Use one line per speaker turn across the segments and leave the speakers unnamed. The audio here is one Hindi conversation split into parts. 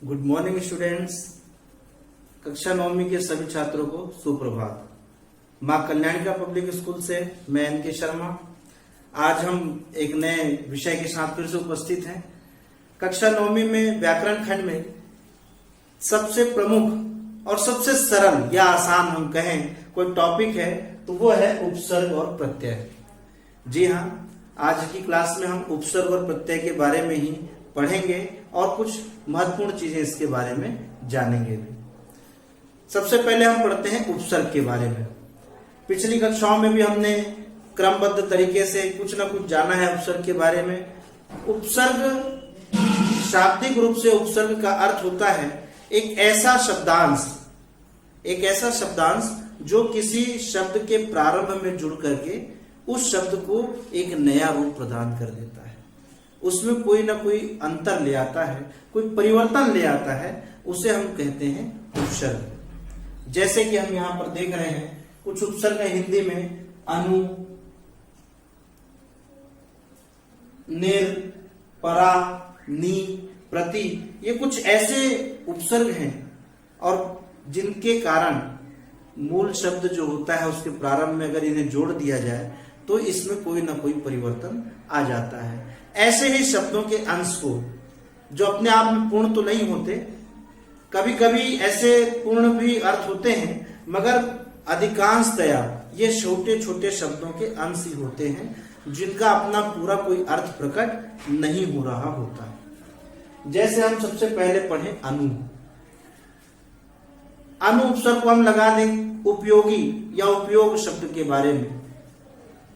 Good morning students. कक्षा 9वीं के सभी छात्रों को सुप्रभात। मां कल्याणिका पब्लिक स्कूल से मैं एन.के. शर्मा। आज हम एक नए विषय के साथ फिर से उपस्थित हैं। कक्षा 9वीं में व्याकरण खंड में सबसे प्रमुख और सबसे सरल या आसान हम कहें कोई टॉपिक है तो वो है उपसर्ग और प्रत्यय। जी हाँ, आज की क्लास में हम उपसर्ग और प्रत्यय के बारे में ही पढ़ेंगे और कुछ महत्वपूर्ण चीजें इसके बारे में जानेंगे भी। सबसे पहले हम पढ़ते हैं उपसर्ग के बारे में। पिछली कक्षाओं में भी हमने क्रमबद्ध तरीके से कुछ ना कुछ जाना है उपसर्ग के बारे में। उपसर्ग शाब्दिक रूप से उपसर्ग का अर्थ होता है एक ऐसा शब्दांश जो किसी शब्द के प्रारंभ में जुड़ करके उस शब्द को एक नया रूप प्रदान कर देता है, उसमें कोई ना कोई अंतर ले आता है, कोई परिवर्तन ले आता है, उसे हम कहते हैं उपसर्ग। जैसे कि हम यहां पर देख रहे हैं कुछ उपसर्ग है हिंदी में, अनु, निर, परा, नी, प्रति। ये कुछ ऐसे उपसर्ग हैं और जिनके कारण मूल शब्द जो होता है उसके प्रारंभ में अगर इन्हें जोड़ दिया जाए तो इसमें कोई ना कोई परिवर्तन आ जाता है। ऐसे ही शब्दों के अंश को जो अपने आप में पूर्ण तो नहीं होते, कभी कभी ऐसे पूर्ण भी अर्थ होते हैं, मगर अधिकांशतया ये छोटे छोटे शब्दों के अंश ही होते हैं जिनका अपना पूरा कोई अर्थ प्रकट नहीं हो रहा होता। जैसे हम सबसे पहले पढ़े अनु। अनु उपसर्ग को हम लगा दें उपयोगी या उपयोग शब्द के बारे में।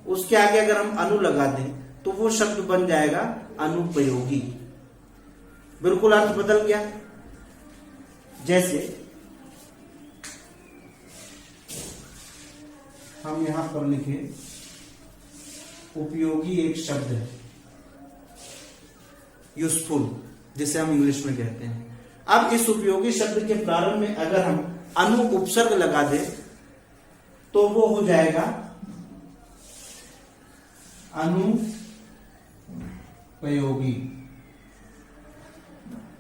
उसके आगे अगर हम अनु लगा दें तो वो शब्द बन जाएगा अनुपयोगी। बिल्कुल अर्थ बदल गया। जैसे हम यहां पर लिखे उपयोगी एक शब्द है, यूजफुल जिसे हम इंग्लिश में कहते हैं। अब इस उपयोगी शब्द के प्रारंभ में अगर हम अनु उपसर्ग लगा दें तो वो हो जाएगा अनुपयोगी।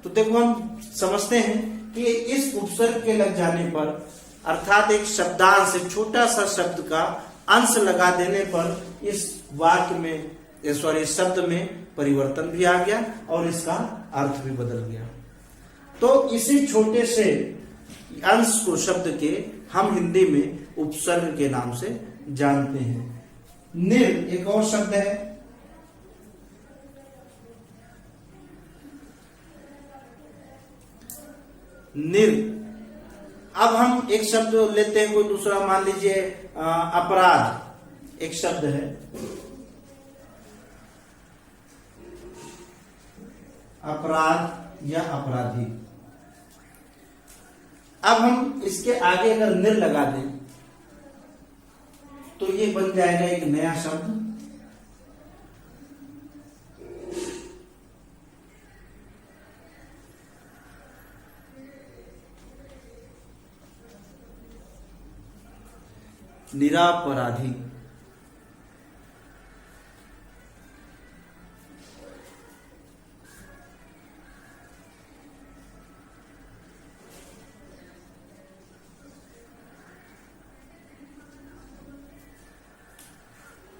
तो देखो हम समझते हैं कि इस उपसर्ग के लग जाने पर अर्थात एक शब्दांश, एक छोटा सा शब्द का अंश लगा देने पर इस वाक्य में इस शब्द में परिवर्तन भी आ गया और इसका अर्थ भी बदल गया। तो इसी छोटे से अंश को शब्द के हम हिंदी में उपसर्ग के नाम से जानते हैं। निर एक और शब्द है। निर, अब हम एक शब्द लेते हैं कोई दूसरा, मान लीजिए अपराध एक शब्द है। अपराध या अपराधी। अब हम इसके आगे अगर निर लगा दें तो ये बन जाएगा एक नया शब्द निरापराधी।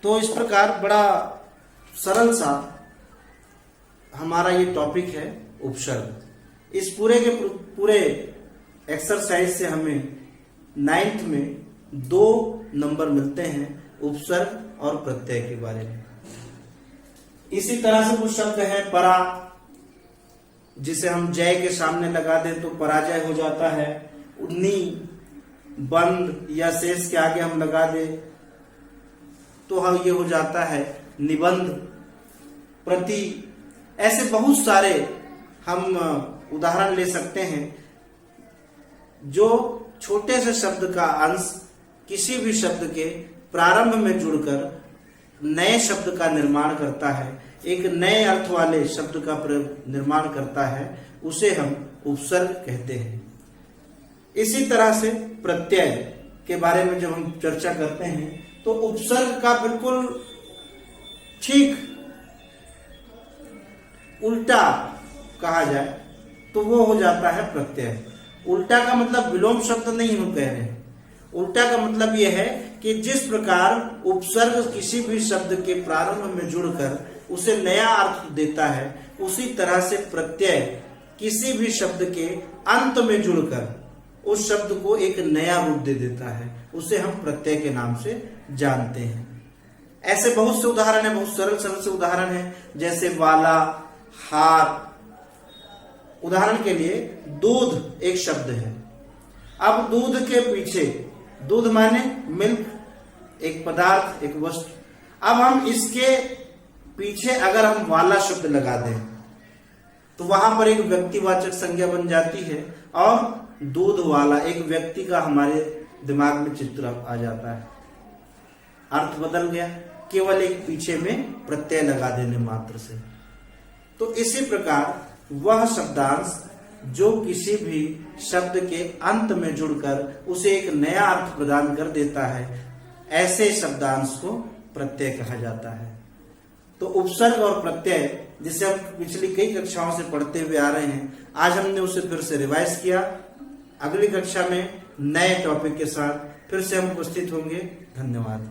तो इस प्रकार बड़ा सरल सा हमारा ये टॉपिक है उपसर्ग। इस पूरे के पूरे एक्सरसाइज से हमें 9th में 2 नंबर मिलते हैं उपसर्ग और प्रत्यय के बारे में। इसी तरह से कुछ शब्द है परा, जिसे हम जय के सामने लगा दें तो पराजय हो जाता है। नी, बंद या शेष के आगे हम लगा दें तो हम ये हो जाता है निबंध। प्रति, ऐसे बहुत सारे हम उदाहरण ले सकते हैं जो छोटे से शब्द का अंश किसी भी शब्द के प्रारंभ में जुड़कर नए शब्द का निर्माण करता है, एक नए अर्थ वाले शब्द का निर्माण करता है, उसे हम उपसर्ग कहते हैं। इसी तरह से प्रत्यय के बारे में जब हम चर्चा करते हैं तो उपसर्ग का बिल्कुल ठीक उल्टा कहा जाए तो वो हो जाता है प्रत्यय। उल्टा का मतलब विलोम शब्द नहीं हम कह रहे हैं। उल्टा का मतलब यह है कि जिस प्रकार उपसर्ग किसी भी शब्द के प्रारंभ में जुड़कर उसे नया अर्थ देता है, उसी तरह से प्रत्यय किसी भी शब्द के अंत में जुड़कर उस शब्द को एक नया रूप दे देता है, उसे हम प्रत्यय के नाम से जानते हैं। ऐसे बहुत से उदाहरण है, बहुत सरल सरल से उदाहरण है, जैसे वाला, हार। उदाहरण के लिए दूध एक शब्द है। अब दूध के पीछे, दूध माने मिल्क, एक पदार्थ, एक वस्तु। अब हम इसके पीछे अगर हम वाला शब्द लगा दें तो वहां पर एक व्यक्तिवाचक संज्ञा बन जाती है और दूध वाला एक व्यक्ति का हमारे दिमाग में चित्र आ जाता है। अर्थ बदल गया केवल एक पीछे में प्रत्यय लगा देने मात्र से। तो इसी प्रकार वह शब्दांश जो किसी भी शब्द के अंत में जुड़कर उसे एक नया अर्थ प्रदान कर देता है, ऐसे शब्दांश को प्रत्यय कहा जाता है। तो उपसर्ग और प्रत्यय, जिसे हम पिछली कई कक्षाओं से पढ़ते हुए आ रहे हैं, आज हमने उसे फिर से रिवाइज किया। अगली कक्षा में नए टॉपिक के साथ फिर से हम उपस्थित होंगे। धन्यवाद।